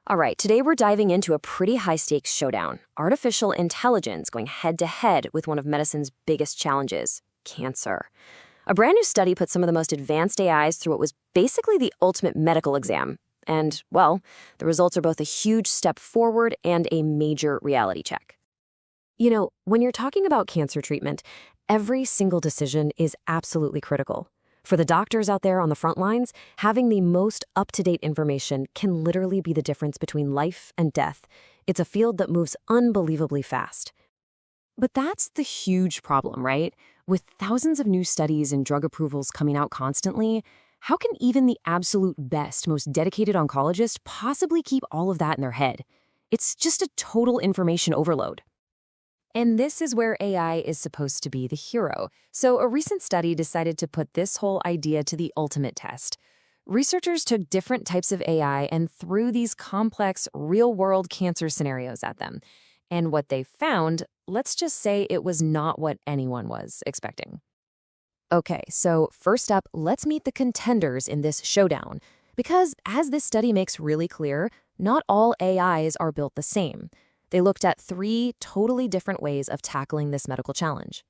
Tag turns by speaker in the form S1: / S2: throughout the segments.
S1: All right, today we're diving into a pretty high-stakes showdown. Artificial intelligence going head-to-head with one of medicine's biggest challenges, cancer. A brand new study put some of the most advanced AIs through what was basically the ultimate medical exam. And, well, the results are both a huge step forward and a major reality check. You know, when you're talking about cancer treatment, every single decision is absolutely critical. For the doctors out there on the front lines, having the most up-to-date information can literally be the difference between life and death. It's a field that moves unbelievably fast. But that's the huge problem, right? With thousands of new studies and drug approvals coming out constantly, how can even the absolute best, most dedicated oncologist possibly keep all of that in their head? It's just a total information overload. And this is where AI is supposed to be the hero. So a recent study decided to put this whole idea to the ultimate test. Researchers took different types of AI and threw these complex, real-world cancer scenarios at them. And what they found, let's just say it was not what anyone was expecting. Okay, so first up, let's meet the contenders in this showdown. Because as this study makes really clear, not all AIs are built the same. They looked at 3 totally different ways of tackling this medical challenge.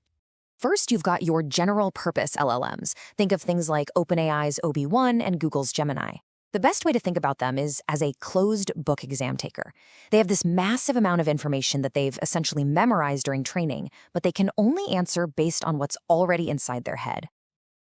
S1: First, you've got your general-purpose LLMs. Think of things like OpenAI's OB1 and Google's Gemini. The best way to think about them is as a closed-book exam taker. They have this massive amount of information that they've essentially memorized during training, but they can only answer based on what's already inside their head.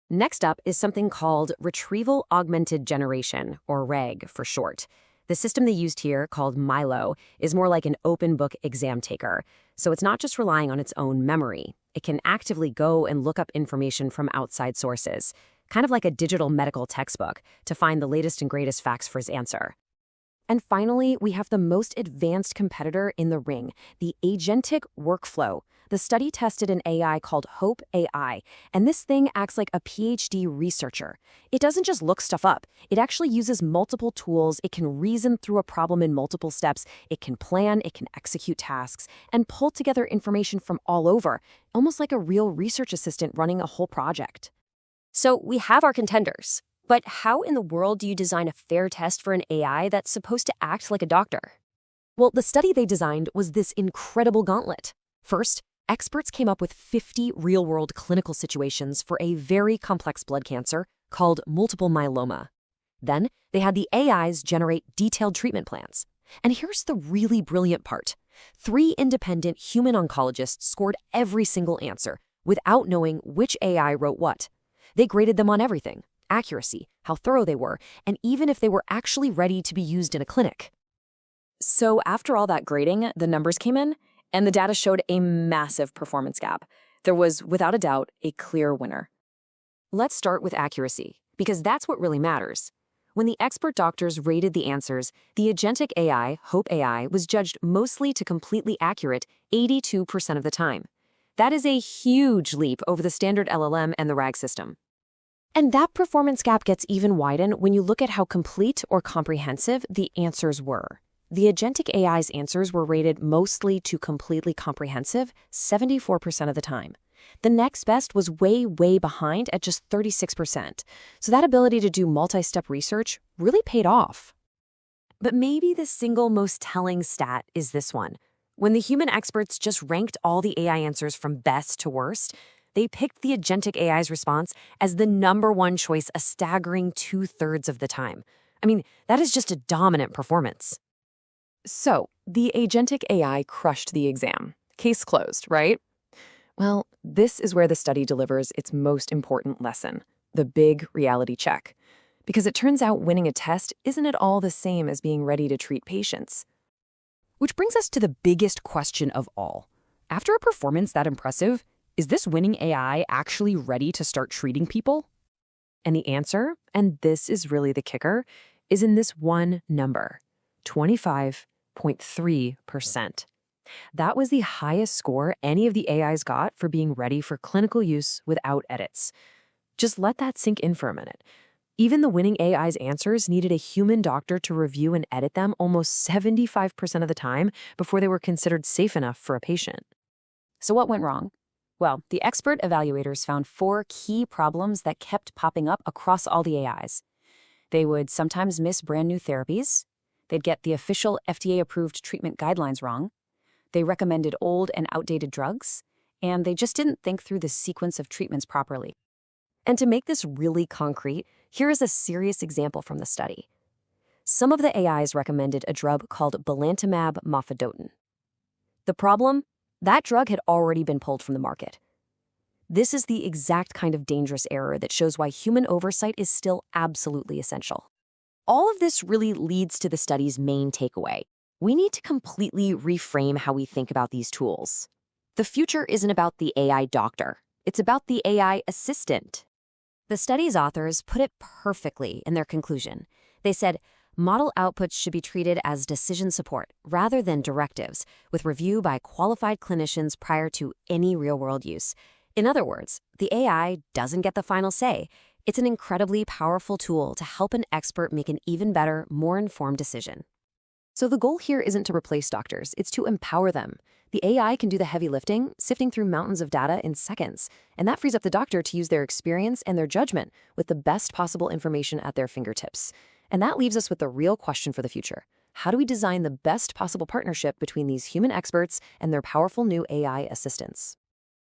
S1: Next up is something called Retrieval Augmented Generation, or RAG for short. The system they used here, called Milo, is more like an open-book exam taker. So it's not just relying on its own memory. It can actively go and look up information from outside sources, kind of like a digital medical textbook, to find the latest and greatest facts for its answer. And finally, we have the most advanced competitor in the ring, the agentic workflow. The study tested an AI called Hope AI, and this thing acts like a PhD researcher. It doesn't just look stuff up. It actually uses multiple tools. It can reason through a problem in multiple steps. It can plan, it can execute tasks, and pull together information from all over, almost like a real research assistant running a whole project. So we have our contenders. But how in the world do you design a fair test for an AI that's supposed to act like a doctor? Well, the study they designed was this incredible gauntlet. First, experts came up with 50 real-world clinical situations for a very complex blood cancer called multiple myeloma. Then, they had the AIs generate detailed treatment plans. And here's the really brilliant part. 3 independent human oncologists scored every single answer without knowing which AI wrote what. They graded them on everything: accuracy, how thorough they were, and even if they were actually ready to be used in a clinic. So after all that grading, the numbers came in, and the data showed a massive performance gap. There was, without a doubt, a clear winner. Let's start with accuracy, because that's what really matters. When the expert doctors rated the answers, the agentic AI, Hope AI, was judged mostly to completely accurate 82% of the time. That is a huge leap over the standard LLM and the RAG system. And that performance gap gets even widened when you look at how complete or comprehensive the answers were. The agentic AI's answers were rated mostly to completely comprehensive 74% of the time. The next best was way, way behind at just 36%. So that ability to do multi-step research really paid off. But maybe the single most telling stat is this one. When the human experts just ranked all the AI answers from best to worst, they picked the agentic AI's response as the #1 choice a staggering 2/3 of the time. I mean, that is just a dominant performance. So, the agentic AI crushed the exam. Case closed, right? Well, this is where the study delivers its most important lesson, the big reality check. Because it turns out winning a test isn't at all the same as being ready to treat patients. Which brings us to the biggest question of all. After a performance that impressive, is this winning AI actually ready to start treating people? And the answer, and this is really the kicker, is in this one number, 25.3%. That was the highest score any of the AIs got for being ready for clinical use without edits. Just let that sink in for a minute. Even the winning AI's answers needed a human doctor to review and edit them almost 75% of the time before they were considered safe enough for a patient. So what went wrong? Well, the expert evaluators found 4 key problems that kept popping up across all the AIs. They would sometimes miss brand new therapies.
S2: They'd get the official FDA-approved treatment guidelines wrong. They recommended old and outdated drugs, and they just didn't think through the sequence of treatments properly.
S1: And to make this really concrete, here is a serious example from the study. Some of the AIs recommended a drug called belantamab mafodotin. The problem? That drug had already been pulled from the market. This is the exact kind of dangerous error that shows why human oversight is still absolutely essential. All of this really leads to the study's main takeaway. We need to completely reframe how we think about these tools. The future isn't about the AI doctor. It's about the AI assistant. The study's authors put it perfectly in their conclusion. They said, model outputs should be treated as decision support rather than directives, with review by qualified clinicians prior to any real-world use. In other words, the AI doesn't get the final say. It's an incredibly powerful tool to help an expert make an even better, more informed decision. So the goal here isn't to replace doctors, it's to empower them. The AI can do the heavy lifting, sifting through mountains of data in seconds, and that frees up the doctor to use their experience and their judgment with the best possible information at their fingertips. And that leaves us with the real question for the future. How do we design the best possible partnership between these human experts and their powerful new AI assistants?